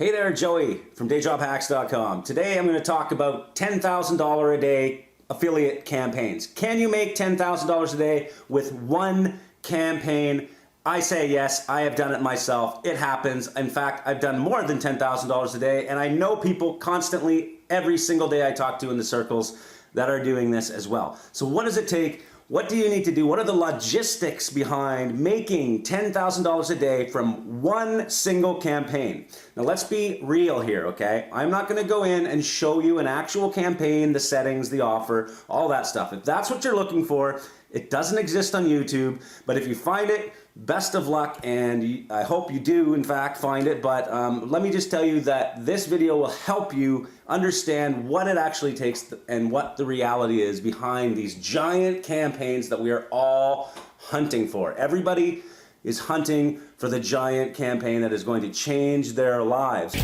Hey there, Joey from DayJobHacks.com. Today I'm going to talk about $10,000 a day affiliate campaigns. Can you make $10,000 a day with one campaign? I say yes, I have done it myself. It happens. In fact, I've done more than $10,000 a day, and I know people constantly, every single day I talk to in the circles that are doing this as well. So what does it take? What do you need to do? What are the logistics behind making $10,000 a day from one single campaign? Now let's be real here, okay? I'm not gonna go in and show you an actual campaign, the settings, the offer, all that stuff. If that's what you're looking for, it doesn't exist on YouTube, but if you find it, best of luck, and I hope you do in fact find it, but let me just tell you that this video will help you understand what it actually takes and what the reality is behind these giant campaigns that we are all hunting for. Everybody is hunting for the giant campaign that is going to change their lives.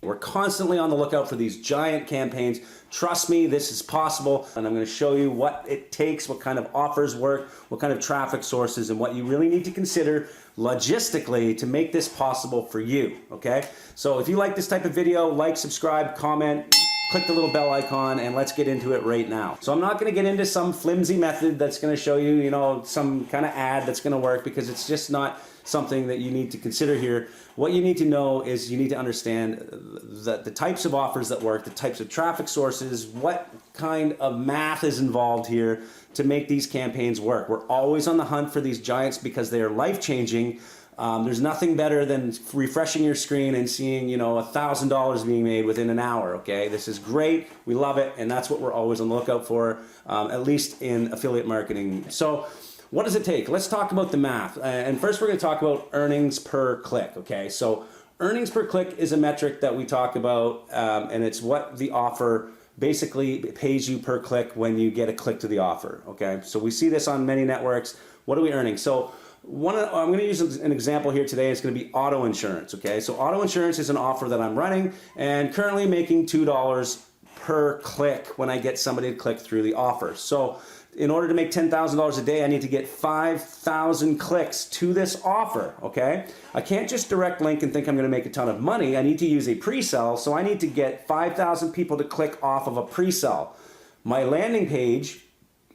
We're constantly on the lookout for these giant campaigns. Trust me, this is possible, and I'm going to show you what it takes, what kind of offers work, what kind of traffic sources, and what you really need to consider logistically to make this possible for you, okay? So if you like this type of video, like, subscribe, comment, click the little bell icon, and let's get into it right now. So I'm not going to get into some flimsy method that's going to show you, some kind of ad that's going to work, because it's just not something that you need to consider here. What you need to know is you need to understand the types of offers that work, the types of traffic sources, what kind of math is involved here to make these campaigns work. We're always on the hunt for these giants because they are life-changing. There's nothing better than refreshing your screen and seeing, $1,000 being made within an hour, okay? This is great, we love it, and that's what we're always on the lookout for, at least in affiliate marketing. So what does it take? Let's talk about the math. And first we're going to talk about earnings per click, okay? So earnings per click is a metric that we talk about, and it's what the offer basically pays you per click when you get a click to the offer, okay? So we see this on many networks. What are we earning? So I'm going to use an example here today. It's going to be auto insurance, okay? So auto insurance is an offer that I'm running and currently making $2 per click when I get somebody to click through the offer. So in order to make $10,000 a day, I need to get 5,000 clicks to this offer, okay? I can't just direct link and think I'm gonna make a ton of money. I need to use a pre-sell, so I need to get 5,000 people to click off of a pre-sell. My landing page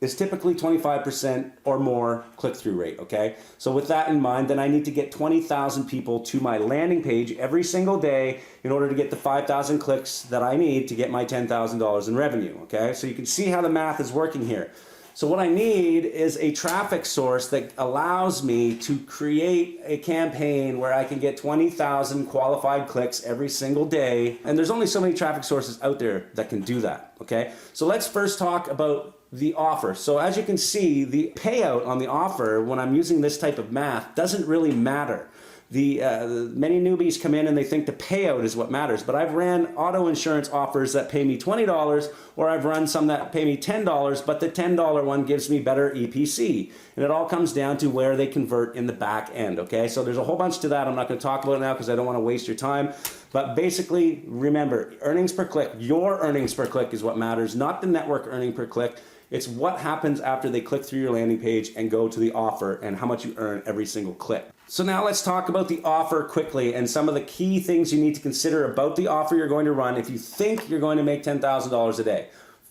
is typically 25% or more click-through rate, okay? So with that in mind, then I need to get 20,000 people to my landing page every single day in order to get the 5,000 clicks that I need to get my $10,000 in revenue, okay? So you can see how the math is working here. So what I need is a traffic source that allows me to create a campaign where I can get 20,000 qualified clicks every single day. And there's only so many traffic sources out there that can do that, okay? So let's first talk about the offer. So as you can see, the payout on the offer when I'm using this type of math doesn't really matter. Many newbies come in and they think the payout is what matters, but I've ran auto insurance offers that pay me $20, or I've run some that pay me $10, but the $10 one gives me better EPC. And it all comes down to where they convert in the back end, okay? So there's a whole bunch to that. I'm not gonna talk about it now because I don't wanna waste your time. But basically, remember, earnings per click, your earnings per click is what matters, not the network earning per click. It's what happens after they click through your landing page and go to the offer and how much you earn every single click. So now let's talk about the offer quickly and some of the key things you need to consider about the offer you're going to run if you think you're going to make $10,000 a day.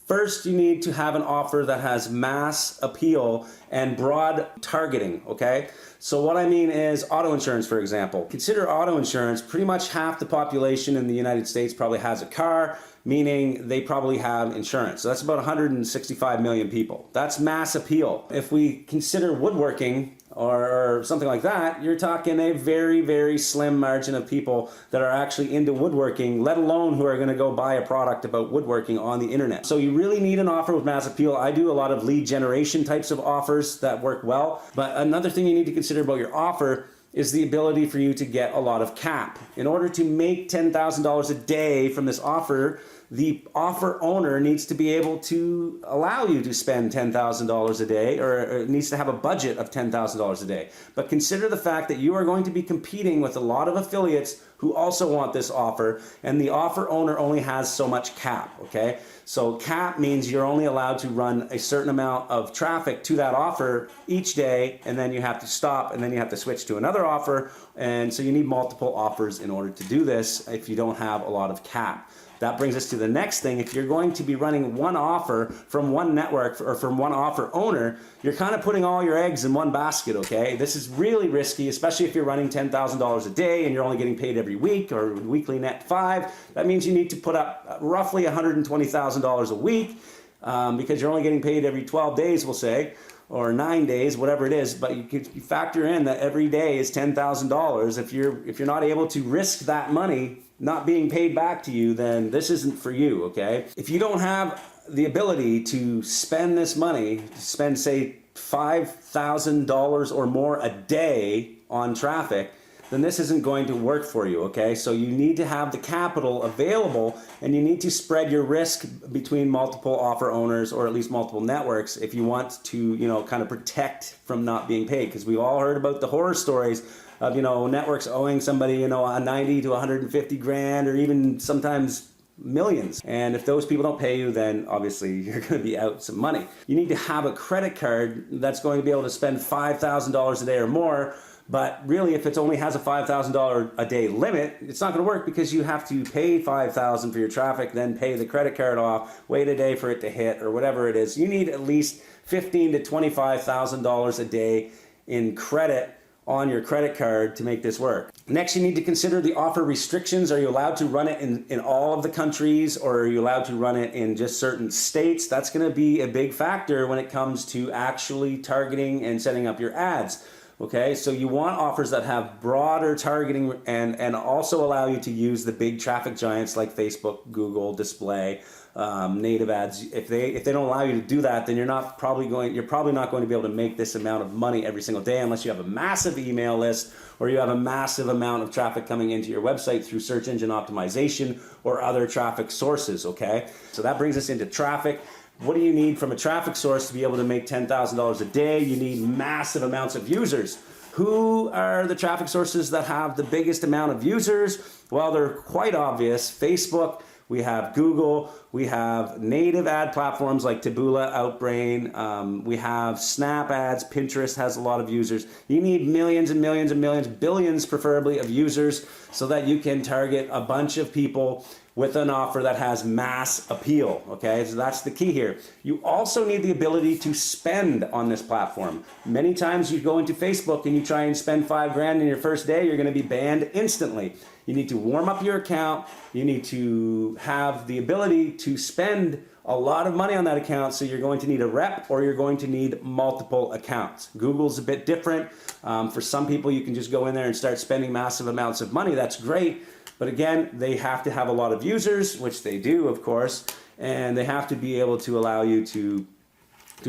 First, you need to have an offer that has mass appeal and broad targeting, okay? So what I mean is auto insurance, for example. Consider auto insurance, pretty much half the population in the United States probably has a car, meaning they probably have insurance. So that's about 165 million people. That's mass appeal. If we consider woodworking or something like that, you're talking a very, very slim margin of people that are actually into woodworking, let alone who are gonna go buy a product about woodworking on the internet. So you really need an offer with mass appeal. I do a lot of lead generation types of offers that work well, but another thing you need to consider about your offer is the ability for you to get a lot of cap. In order to make $10,000 a day from this offer, the offer owner needs to be able to allow you to spend $10,000 a day, or needs to have a budget of $10,000 a day. But consider the fact that you are going to be competing with a lot of affiliates who also want this offer, and the offer owner only has so much cap, okay? So cap means you're only allowed to run a certain amount of traffic to that offer each day, and then you have to stop, and then you have to switch to another offer, and so you need multiple offers in order to do this if you don't have a lot of cap. That brings us to the next thing. If you're going to be running one offer from one network or from one offer owner, you're kind of putting all your eggs in one basket, okay? This is really risky, especially if you're running $10,000 a day and you're only getting paid every week, or weekly net 5. That means you need to put up roughly $120,000 a week because you're only getting paid every 12 days, we'll say, or 9 days, whatever it is. But you factor in that every day is $10,000. If you're not able to risk that money not being paid back to you, then this isn't for you, okay? If you don't have the ability to spend this money, spend say $5,000 or more a day on traffic, then this isn't going to work for you, okay? So you need to have the capital available, and you need to spread your risk between multiple offer owners, or at least multiple networks, if you want to, kind of protect from not being paid. Because we've all heard about the horror stories of, networks owing somebody, a 90 to 150 grand, or even sometimes millions. And if those people don't pay you, then obviously you're going to be out some money. You need to have a credit card that's going to be able to spend $5,000 a day or more. But really, if it only has a $5,000 a day limit, it's not going to work, because you have to pay $5,000 for your traffic, then pay the credit card off, wait a day for it to hit, or whatever it is. You need at least $15,000 to $25,000 a day in credit on your credit card to make this work. Next, you need to consider the offer restrictions. Are you allowed to run it in all of the countries, or are you allowed to run it in just certain states? That's going to be a big factor when it comes to actually targeting and setting up your ads. Okay, so you want offers that have broader targeting and also allow you to use the big traffic giants like Facebook, Google, display, native ads. If they don't allow you to do that, then you're probably not going to be able to make this amount of money every single day, unless you have a massive email list, or you have a massive amount of traffic coming into your website through search engine optimization or other traffic sources. Okay, so that brings us into traffic. What do you need from a traffic source to be able to make $10,000 a day? You need massive amounts of users. Who are the traffic sources that have the biggest amount of users? Well, they're quite obvious. Facebook, we have Google, we have native ad platforms like Taboola, Outbrain, we have Snap Ads, Pinterest has a lot of users. You need millions and millions and millions, billions preferably, of users so that you can target a bunch of people with an offer that has mass appeal, okay? So that's the key here. You also need the ability to spend on this platform. Many times you go into Facebook and you try and spend $5,000 in your first day, you're gonna be banned instantly. You need to warm up your account. You need to have the ability to spend a lot of money on that account, so you're going to need a rep, or you're going to need multiple accounts. Google's a bit different. For some people, you can just go in there and start spending massive amounts of money. That's great. But again, they have to have a lot of users, which they do, of course, and they have to be able to allow you to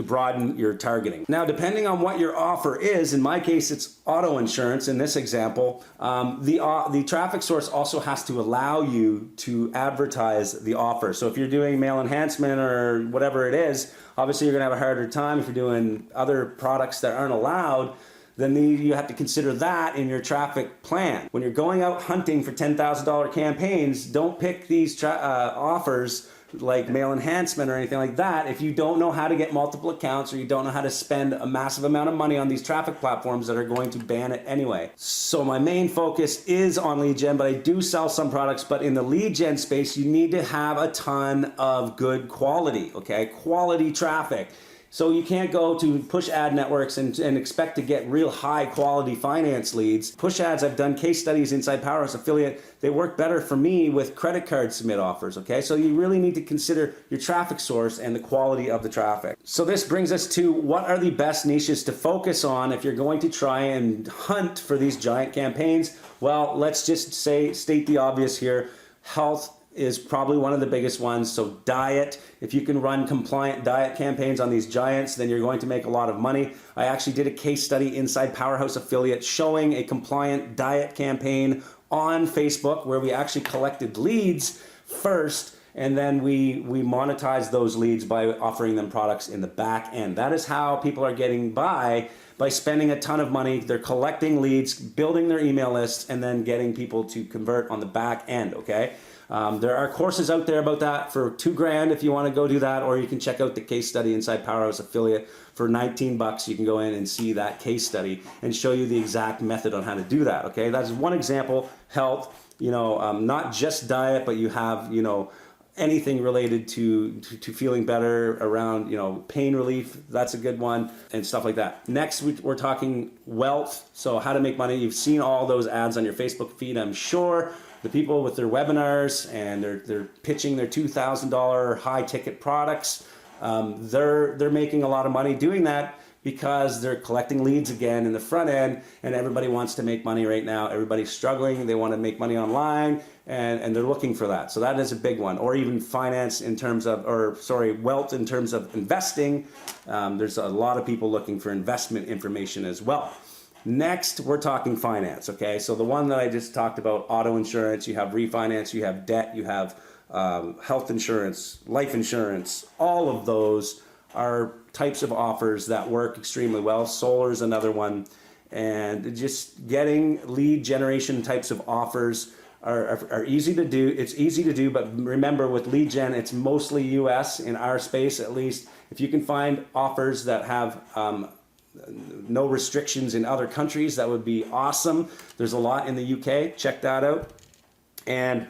broaden your targeting. Now, depending on what your offer is, in my case, it's auto insurance. In this example, the traffic source also has to allow you to advertise the offer. So if you're doing mail enhancement or whatever it is, obviously you're gonna have a harder time. If you're doing other products that aren't allowed, then you have to consider that in your traffic plan. When you're going out hunting for $10,000 campaigns, don't pick these offers like mail enhancement or anything like that if you don't know how to get multiple accounts, or you don't know how to spend a massive amount of money on these traffic platforms that are going to ban it anyway. So my main focus is on lead gen, but I do sell some products. But in the lead gen space, you need to have a ton of good quality, okay? Quality traffic. So you can't go to push ad networks and expect to get real high quality finance leads. Push ads, I've done case studies inside Powerhouse Affiliate. They work better for me with credit card submit offers, okay? So you really need to consider your traffic source and the quality of the traffic. So this brings us to what are the best niches to focus on if you're going to try and hunt for these giant campaigns. Well, let's just state the obvious here. Health is probably one of the biggest ones. So diet, if you can run compliant diet campaigns on these giants, then you're going to make a lot of money. I actually did a case study inside Powerhouse Affiliate showing a compliant diet campaign on Facebook where we actually collected leads first, and then we monetize those leads by offering them products in the back end. That is how people are getting by spending a ton of money. They're collecting leads, building their email lists, and then getting people to convert on the back end, okay? There are courses out there about that for $2,000 if you want to go do that, or you can check out the case study inside Powerhouse Affiliate for 19 bucks. You can go in and see that case study and show you the exact method on how to do that, okay? That is one example. Health, not just diet, but you have, anything related to feeling better around, pain relief. That's a good one, and stuff like that. Next, we're talking wealth. So how to make money. You've seen all those ads on your Facebook feed, I'm sure. The people with their webinars and they're pitching their $2,000 high ticket products. They're making a lot of money doing that because they're collecting leads again in the front end, and everybody wants to make money right now. Everybody's struggling. They want to make money online, and they're looking for that. So that is a big one. Or even finance in terms of, wealth in terms of investing. There's a lot of people looking for investment information as well. Next, we're talking finance, okay? So the one that I just talked about, auto insurance, you have refinance, you have debt, you have health insurance, life insurance. All of those are types of offers that work extremely well. Solar is another one. And just getting lead generation types of offers are easy to do. It's easy to do, but remember with lead gen, it's mostly US in our space at least. If you can find offers that have no restrictions in other countries, that would be awesome. There's a lot in the UK. Check that out. And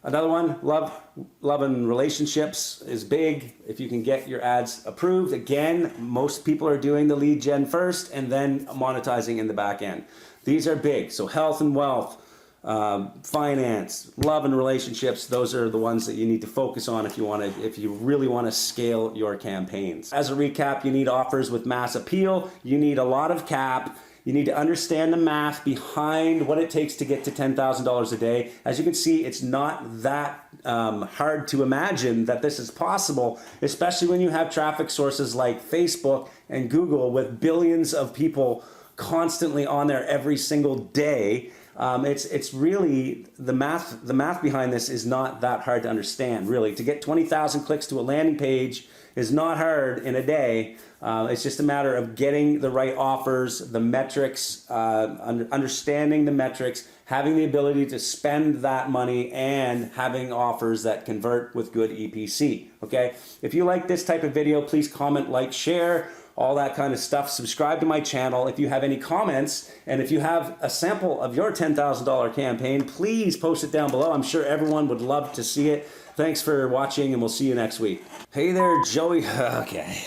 another one, love and relationships is big. If you can get your ads approved, again, most people are doing the lead gen first and then monetizing in the back end. These are big. So health and wealth, finance, love and relationships, those are the ones that you need to focus on if you really want to scale your campaigns. As a recap, you need offers with mass appeal. You need a lot of cap. You need to understand the math behind what it takes to get to $10,000 a day. As you can see, it's not that hard to imagine that this is possible, especially when you have traffic sources like Facebook and Google with billions of people constantly on there every single day. It's really the math behind this is not that hard to understand, really. To get 20,000 clicks to a landing page is not hard in a day. It's just a matter of getting the right offers, the metrics, understanding the metrics, having the ability to spend that money, and having offers that convert with good EPC. Okay? If you like this type of video, please comment, like, share, all that kind of stuff. Subscribe to my channel. If you have any comments, and if you have a sample of your $10,000 campaign, please post it down below. I'm sure everyone would love to see it. Thanks for watching, and we'll see you next week. Hey there, Joey. Okay.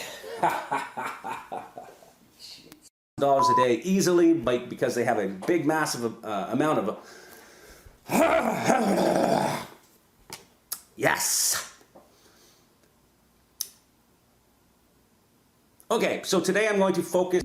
$1,000 a day easily, because they have a big, massive amount of. Yes. Okay, so today I'm going to focus.